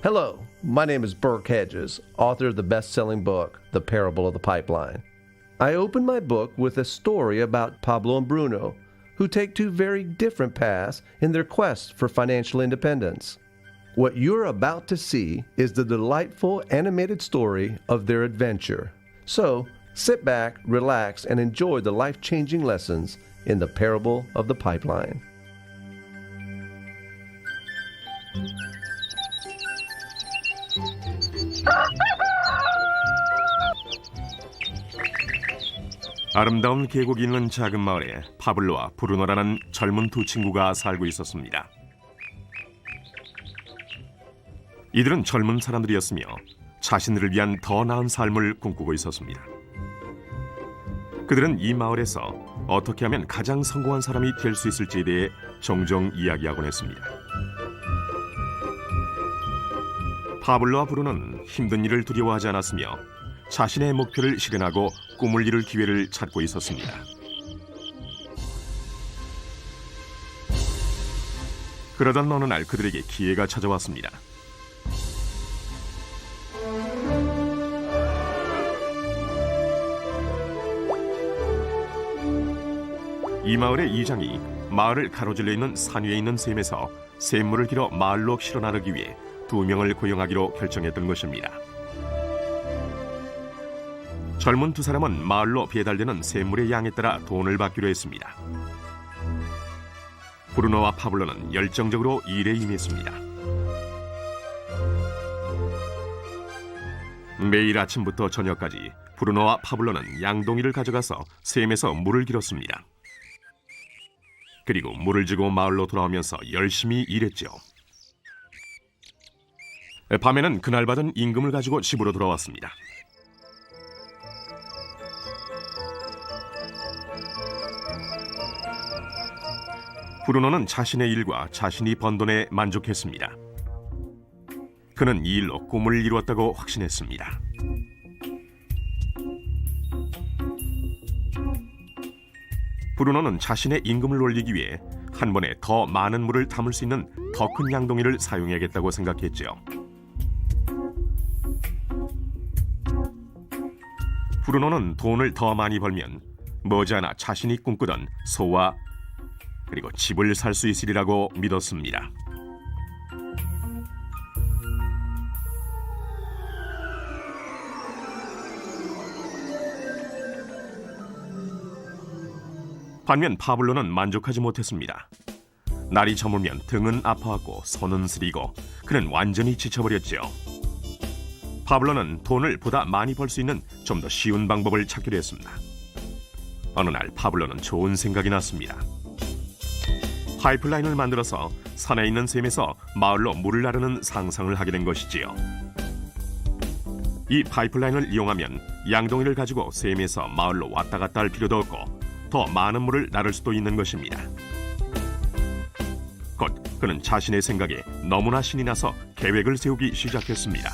Hello, my name is Burke Hedges, author of the best-selling book, The Parable of the Pipeline. I open my book with a story about Pablo and Bruno, who take two very different paths in their quest for financial independence. What you're about to see is the delightful animated story of their adventure. So, sit back, relax, and enjoy the life-changing lessons in The Parable of the Pipeline. 아름다운 계곡이 있는 작은 마을에 파블로와 브루노라는 젊은 두 친구가 살고 있었습니다. 이들은 젊은 사람들이었으며 자신들을 위한 더 나은 삶을 꿈꾸고 있었습니다. 그들은 이 마을에서 어떻게 하면 가장 성공한 사람이 될 수 있을지에 대해 종종 이야기하곤 했습니다. 파블로와 브루노는 힘든 일을 두려워하지 않았으며 자신의 목표를 실현하고 꿈을 이룰 기회를 찾고 있었습니다. 그러던 어느 날 그들에게 기회가 찾아왔습니다. 이 마을의 이장이 마을을 가로질러 있는 산 위에 있는 샘에서 샘물을 길어 마을로 실어 나르기 위해 2명을 고용하기로 결정했던 것입니다. 젊은 두 사람은 마을로 배달되는 샘물의 양에 따라 돈을 받기로 했습니다. 브루노와 파블로는 열정적으로 일에 임했습니다. 매일 아침부터 저녁까지 브루노와 파블로는 양동이를 가져가서 샘에서 물을 길었습니다. 그리고 물을 지고 마을로 돌아오면서 열심히 일했죠. 밤에는 그날 받은 임금을 가지고 집으로 돌아왔습니다. 브루노는 자신의 일과 자신이 번 돈에 만족했습니다. 그는 이 일로 꿈을 이루었다고 확신했습니다. 브루노는 자신의 임금을 올리기 위해 한 번에 더 많은 물을 담을 수 있는 더 큰 양동이를 사용해야겠다고 생각했죠. 브루노는 돈을 더 많이 벌면 머지않아 자신이 꿈꾸던 소와 그리고 집을 살 수 있으리라고 믿었습니다. 반면 파블로는 만족하지 못했습니다. 날이 저물면 등은 아파하고 손은 쓰리고 그는 완전히 지쳐버렸죠. 파블로는 돈을 보다 많이 벌 수 있는 좀 더 쉬운 방법을 찾기로 했습니다. 어느 날 파블로는 좋은 생각이 났습니다. 파이프라인을 만들어서 산에 있는 샘에서 마을로 물을 나르는 상상을 하게 된 것이지요. 이 파이프라인을 이용하면 양동이를 가지고 샘에서 마을로 왔다 갔다 할 필요도 없고 더 많은 물을 나를 수도 있는 것입니다. 곧 그는 자신의 생각에 너무나 신이 나서 계획을 세우기 시작했습니다.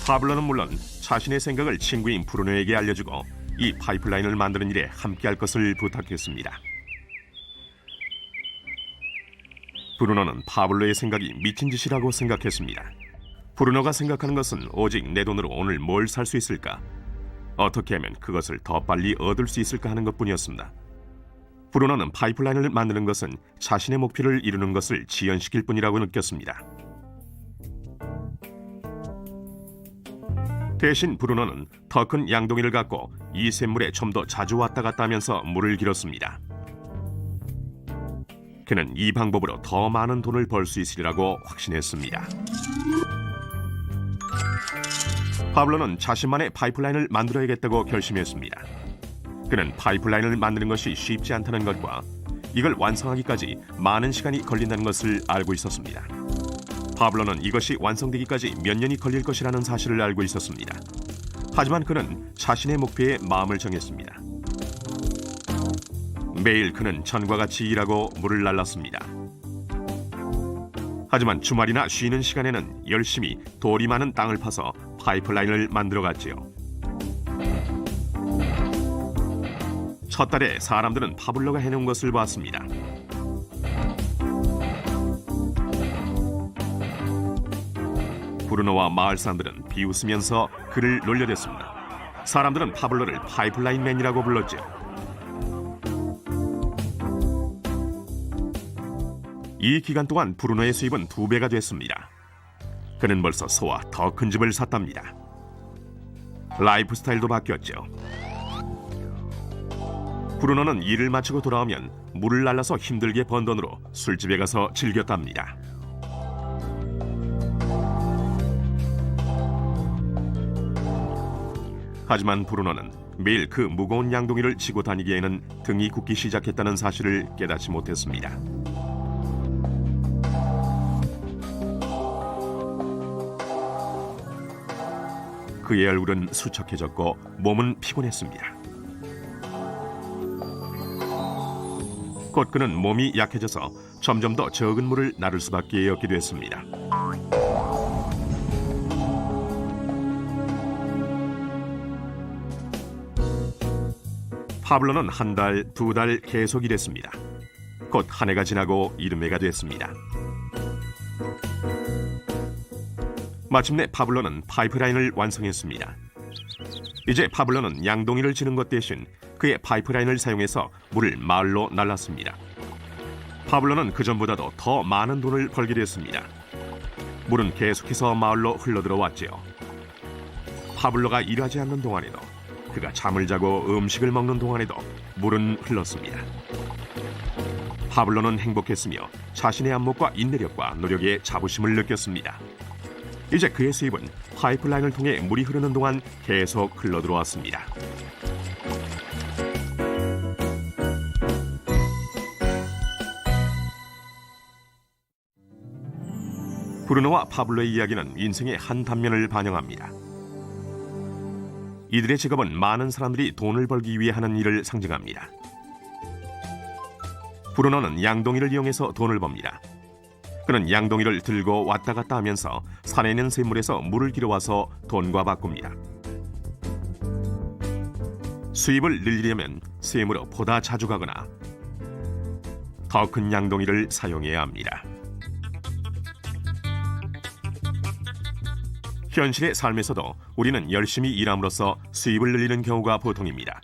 파블로는 물론 자신의 생각을 친구인 브루노에게 알려주고 이 파이프라인을 만드는 일에 함께할 것을 부탁했습니다. 브루노는 파블로의 생각이 미친 짓이라고 생각했습니다. 브루노가 생각하는 것은 오직 내 돈으로 오늘 뭘 살 수 있을까? 어떻게 하면 그것을 더 빨리 얻을 수 있을까 하는 것뿐이었습니다. 브루노는 파이프라인을 만드는 것은 자신의 목표를 이루는 것을 지연시킬 뿐이라고 느꼈습니다. 대신 브루노는 더 큰 양동이를 갖고 이 샘물에 좀 더 자주 왔다 갔다 하면서 물을 길었습니다. 그는 이 방법으로 더 많은 돈을 벌 수 있으리라고 확신했습니다. 파블로는 자신만의 파이프라인을 만들어야겠다고 결심했습니다. 그는 파이프라인을 만드는 것이 쉽지 않다는 것과 이걸 완성하기까지 많은 시간이 걸린다는 것을 알고 있었습니다. 파블로는 이것이 완성되기까지 몇 년이 걸릴 것이라는 사실을 알고 있었습니다. 하지만 그는 자신의 목표에 마음을 정했습니다. 매일 그는 전과 같이 일하고 물을 날랐습니다. 하지만 주말이나 쉬는 시간에는 열심히 돌이 많은 땅을 파서 파이프라인을 만들어갔지요. 첫 달에 사람들은 파블로가 해놓은 것을 봤습니다. 브루노와 마을 사람들은 비웃으면서 그를 놀려댔습니다. 사람들은 파블로를 파이프라인맨이라고 불렀죠. 이 기간 동안 브루노의 수입은 2배가 됐습니다. 그는 벌써 소와 더 큰 집을 샀답니다. 라이프 스타일도 바뀌었죠. 브루노는 일을 마치고 돌아오면 물을 날라서 힘들게 번 돈으로 술집에 가서 즐겼답니다. 하지만 브루노는 매일 그 무거운 양동이를 지고 다니기에는 등이 굽기 시작했다는 사실을 깨닫지 못했습니다. 그의 얼굴은 수척해졌고 몸은 피곤했습니다. 곧 그는 몸이 약해져서 점점 더 적은 물을 나를 수밖에 없게 됐습니다. 파블로는 1달, 2달 계속 일했습니다. 곧 한 해가 지나고 이듬해가 됐습니다. 마침내 파블로는 파이프라인을 완성했습니다. 이제 파블로는 양동이를 지는 것 대신 그의 파이프라인을 사용해서 물을 마을로 날랐습니다. 파블로는 그전보다도 더 많은 돈을 벌게 됐습니다. 물은 계속해서 마을로 흘러들어왔지요. 파블로가 일하지 않는 동안에도, 그가 잠을 자고 음식을 먹는 동안에도 물은 흘렀습니다. 파블로는 행복했으며 자신의 안목과 인내력과 노력에 자부심을 느꼈습니다. 이제 그의 수입은 파이프라인을 통해 물이 흐르는 동안 계속 흘러들어왔습니다. 브루노와 파블로의 이야기는 인생의 한 단면을 반영합니다. 이들의 직업은 많은 사람들이 돈을 벌기 위해 하는 일을 상징합니다. 브루노는 양동이를 이용해서 돈을 법니다. 그는 양동이를 들고 왔다 갔다 하면서 산에 있는 샘물에서 물을 길어와서 돈과 바꿉니다. 수입을 늘리려면 샘으로 보다 자주 가거나 더 큰 양동이를 사용해야 합니다. 현실의 삶에서도 우리는 열심히 일함으로써 수입을 늘리는 경우가 보통입니다.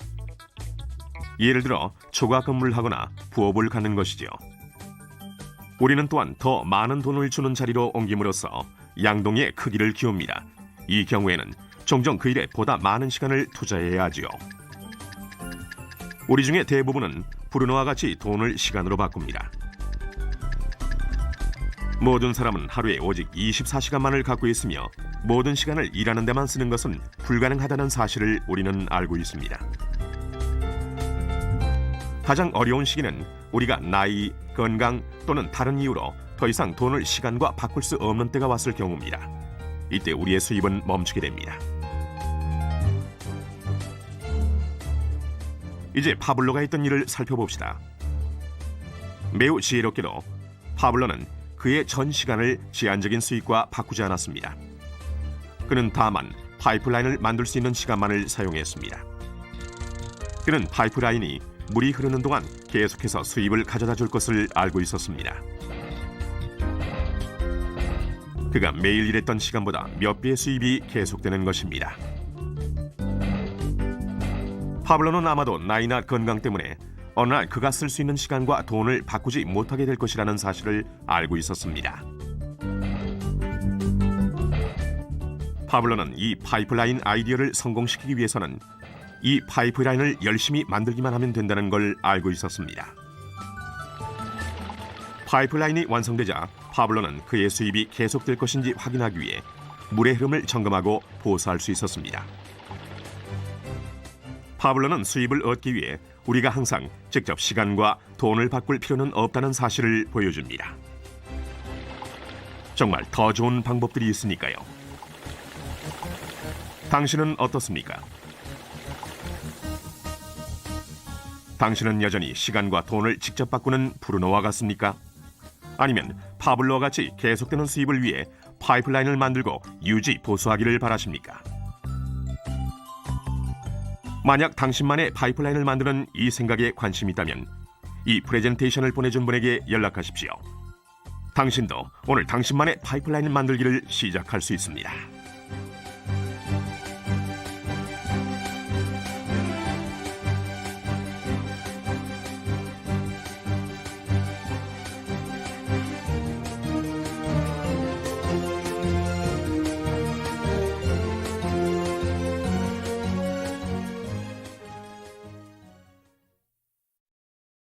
예를 들어 초과 근무를 하거나 부업을 갖는 것이죠. 우리는 또한 더 많은 돈을 주는 자리로 옮김으로써 양동이의 크기를 키웁니다. 이 경우에는 종종 그 일에 보다 많은 시간을 투자해야 하지요. 우리 중에 대부분은 브루노와 같이 돈을 시간으로 바꿉니다. 모든 사람은 하루에 오직 24시간만을 갖고 있으며 모든 시간을 일하는 데만 쓰는 것은 불가능하다는 사실을 우리는 알고 있습니다. 가장 어려운 시기는 우리가 나이, 건강 또는 다른 이유로 더 이상 돈을 시간과 바꿀 수 없는 때가 왔을 경우입니다. 이때 우리의 수입은 멈추게 됩니다. 이제 파블로가 했던 일을 살펴봅시다. 매우 지혜롭게도 파블로는 그의 전 시간을 제한적인 수익과 바꾸지 않았습니다. 그는 다만 파이프라인을 만들 수 있는 시간만을 사용했습니다. 그는 파이프라인이 물이 흐르는 동안 계속해서 수입을 가져다 줄 것을 알고 있었습니다. 그가 매일 일했던 시간보다 몇 배의 수입이 계속되는 것입니다. 파블로는 아마도 나이나 건강 때문에 어느 날 그가 쓸 수 있는 시간과 돈을 바꾸지 못하게 될 것이라는 사실을 알고 있었습니다. 파블로는 이 파이프라인 아이디어를 성공시키기 위해서는 이 파이프라인을 열심히 만들기만 하면 된다는 걸 알고 있었습니다. 파이프라인이 완성되자 파블로는 그의 수입이 계속될 것인지 확인하기 위해 물의 흐름을 점검하고 보수할 수 있었습니다. 파블로는 수입을 얻기 위해 우리가 항상 직접 시간과 돈을 바꿀 필요는 없다는 사실을 보여줍니다. 정말 더 좋은 방법들이 있으니까요. 당신은 어떻습니까? 당신은 여전히 시간과 돈을 직접 바꾸는 브루노와 같습니까? 아니면 파블로와 같이 계속되는 수입을 위해 파이프라인을 만들고 유지 보수하기를 바라십니까? 만약 당신만의 파이프라인을 만드는 이 생각에 관심이 있다면 이 프레젠테이션을 보내준 분에게 연락하십시오. 당신도 오늘 당신만의 파이프라인을 만들기를 시작할 수 있습니다.